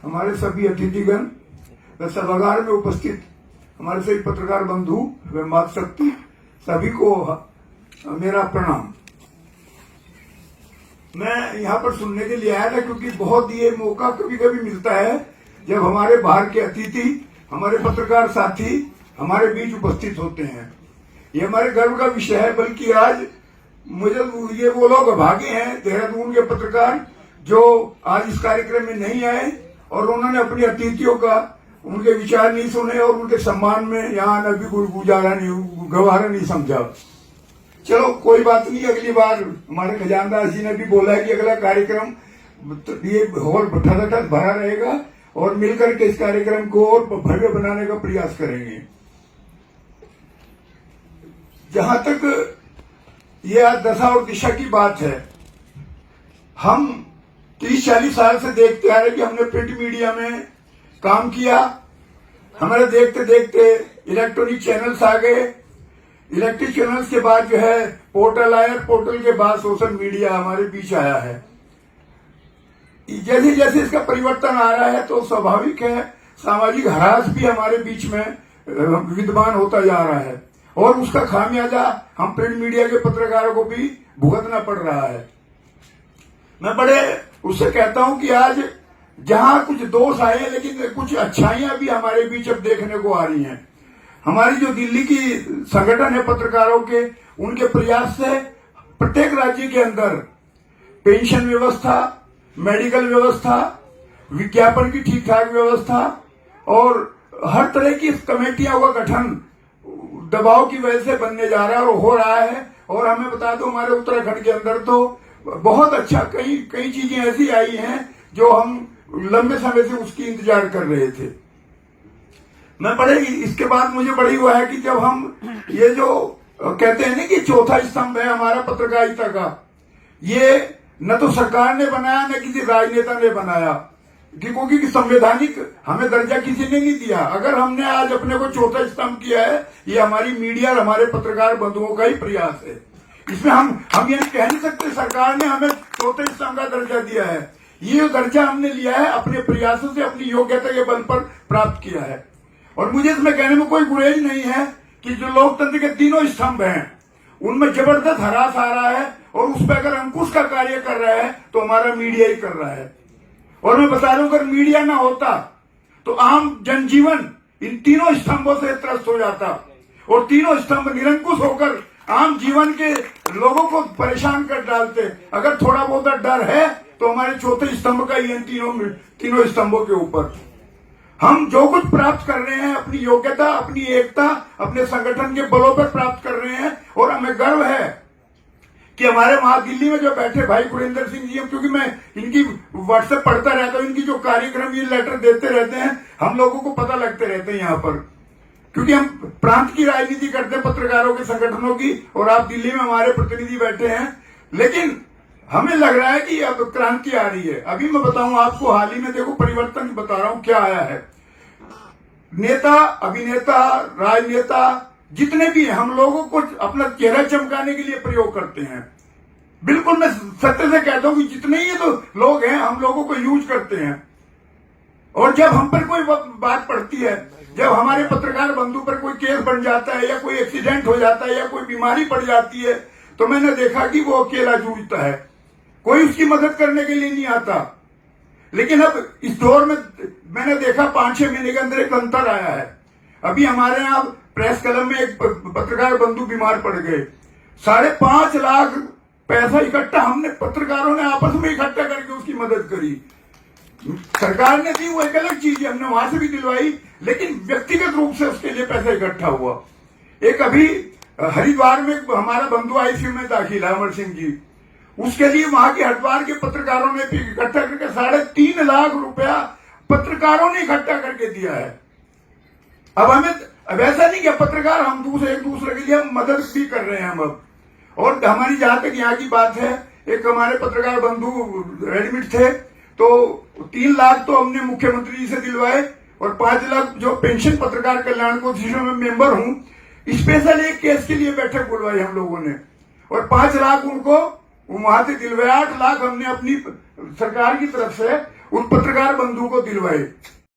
हमारे सभी अतिथिगण व सभागार में उपस्थित हमारे सभी पत्रकार बंधु व मातृशक्ति सभी को मेरा प्रणाम। मैं यहाँ पर सुनने के लिए आया था क्योंकि बहुत ये मौका कभी कभी मिलता है जब हमारे बाहर के अतिथि, हमारे पत्रकार साथी हमारे बीच उपस्थित होते हैं। ये हमारे गर्व का विषय है। बल्कि आज मुझे ये वो लोग भागे हैं देहरादून के पत्रकार जो आज इस कार्यक्रम में नहीं आए और उन्होंने अपने अतिथियों का उनके विचार नहीं सुने और उनके सम्मान में यहाँ आना भी कोई गवारा नहीं समझा। चलो कोई बात नहीं, अगली बार हमारे खजानदार जी ने भी बोला है कि अगला कार्यक्रम ये हॉल ठठाठठ भरा रहेगा और मिलकर के इस कार्यक्रम को और भव्य बनाने का प्रयास करेंगे। जहां तक ये आज दशा और दिशा की बात है, हम 30-40 साल से देखते आ रहे कि हमने प्रिंट मीडिया में काम किया। हमारे देखते देखते इलेक्ट्रॉनिक चैनल्स आ गए। इलेक्ट्रिक चैनल्स के बाद जो है पोर्टल आया, पोर्टल के बाद सोशल मीडिया हमारे बीच आया है। जैसे जैसे इसका परिवर्तन आ रहा है तो स्वाभाविक है सामाजिक ह्रास भी हमारे बीच में विद्यमान होता जा रहा है और उसका खामियाजा हम प्रिंट मीडिया के पत्रकारों को भी भुगतना पड़ रहा है। मैं बड़े उससे कहता हूं कि आज जहां कुछ दोष आए लेकिन कुछ अच्छाइयां भी हमारे बीच अब देखने को आ रही हैं। हमारी जो दिल्ली की संगठन है पत्रकारों के, उनके प्रयास से प्रत्येक राज्य के अंदर पेंशन व्यवस्था, मेडिकल व्यवस्था, विज्ञापन की ठीक ठाक व्यवस्था और हर तरह की कमेटियों का गठन दबाव की वजह से बनने जा रहा है और हो रहा है। और हमें बता दो हमारे उत्तराखंड के अंदर तो बहुत अच्छा कई चीजें ऐसी आई हैं जो हम लंबे समय से उसकी इंतजार कर रहे थे। मैं बड़े इसके बाद मुझे बड़ी हुआ है कि जब हम ये जो कहते हैं ना कि चौथा स्तंभ है हमारा पत्रकारिता का, ये न तो सरकार ने बनाया न किसी राजनेता ने बनाया, क्योंकि संवैधानिक हमें दर्जा किसी ने नहीं दिया। अगर हमने आज अपने को चौथा स्तंभ किया है, ये हमारी मीडिया और हमारे पत्रकार बंधुओं का ही प्रयास है। इसमें हम ये कह नहीं सकते सरकार ने हमें चौथे स्तंभ का दर्जा दिया है। ये दर्जा हमने लिया है अपने प्रयासों से, अपनी योग्यता के बल पर प्राप्त किया है। और मुझे इसमें कहने में कोई गुरेज नहीं है कि जो लोकतंत्र के तीनों स्तंभ हैं उनमें जबरदस्त ह्रास आ रहा है और उस पर अगर अंकुश का कार्य कर रहा है तो हमारा मीडिया ही कर रहा है। और मैं बता रहा हूं अगर मीडिया ना होता तो आम जनजीवन इन तीनों स्तंभों से त्रस्त हो जाता और तीनों स्तंभ निरंकुश होकर आम जीवन के लोगों को परेशान कर डालते। अगर थोड़ा बहुत डर है तो हमारे चौथे स्तंभ का ही तीनों स्तंभों के ऊपर हम जो कुछ प्राप्त कर रहे हैं अपनी योग्यता, अपनी एकता, अपने संगठन के बलों पर प्राप्त कर रहे हैं। और हमें गर्व है कि हमारे वहां दिल्ली में जो बैठे भाई गुरिंदर सिंह जी, क्योंकि मैं इनकी व्हाट्सएप पढ़ता रहता हूं, इनकी जो कार्यक्रम ये लेटर देते रहते हैं, हम लोगों को पता लगते रहते हैं यहाँ पर, क्योंकि हम प्रांत की राजनीति करते हैं पत्रकारों के संगठनों की। और आप दिल्ली में हमारे प्रतिनिधि बैठे हैं, लेकिन हमें लग रहा है कि अब क्रांति आ रही है। अभी मैं बताऊं आपको, हाल ही में देखो परिवर्तन बता रहा हूं क्या आया है। नेता, अभिनेता, राजनेता जितने भी हैं, हम लोगों को अपना चेहरा चमकाने के लिए प्रयोग करते हैं। बिल्कुल मैं सत्य से कहता हूं कि जितने ही तो लोग हैं हम लोगों को यूज करते हैं। और जब हम पर कोई बात पड़ती है, जब हमारे पत्रकार बंधु पर कोई केस बन जाता है या कोई एक्सीडेंट हो जाता है या कोई बीमारी पड़ जाती है, तो मैंने देखा कि वो अकेला जूझता है, कोई उसकी मदद करने के लिए नहीं आता। लेकिन अब इस दौर में मैंने देखा 5-6 महीने के अंदर एक अंतर आया है। अभी हमारे यहाँ प्रेस क्लब में एक पत्रकार बंधु बीमार पड़ गए, 5.5 लाख पैसा इकट्ठा हमने पत्रकारों ने आपस में इकट्ठा करके उसकी मदद करी। सरकार ने दी वो एक अलग चीज है, हमने वहां से भी दिलवाई, लेकिन व्यक्तिगत रूप से उसके लिए पैसा इकट्ठा हुआ। एक अभी हरिद्वार में हमारा बंधु आईसीयू में दाखिल है अमर सिंह जी, उसके लिए वहां के हरिद्वार के पत्रकारों ने इकट्ठा करके 3.5 लाख रुपया पत्रकारों ने इकट्ठा करके दिया है। अब ऐसा नहीं कि पत्रकार हम एक दूसरे के लिए मदद भी कर रहे हैं हम अब। और हमारी जहां तक यहाँ की बात है, एक हमारे पत्रकार बंधु एडमिट थे तो 3 लाख तो हमने मुख्यमंत्री जी से दिलवाए और 5 लाख जो पेंशन पत्रकार कल्याण को जिसमें मैं मेंबर हूं, स्पेशल एक केस के लिए बैठक बुलवाई हम लोगों ने और 5 लाख उनको वहां से दिलवाए। 8 लाख हमने अपनी सरकार की तरफ से उन पत्रकार बंधु को दिलवाए।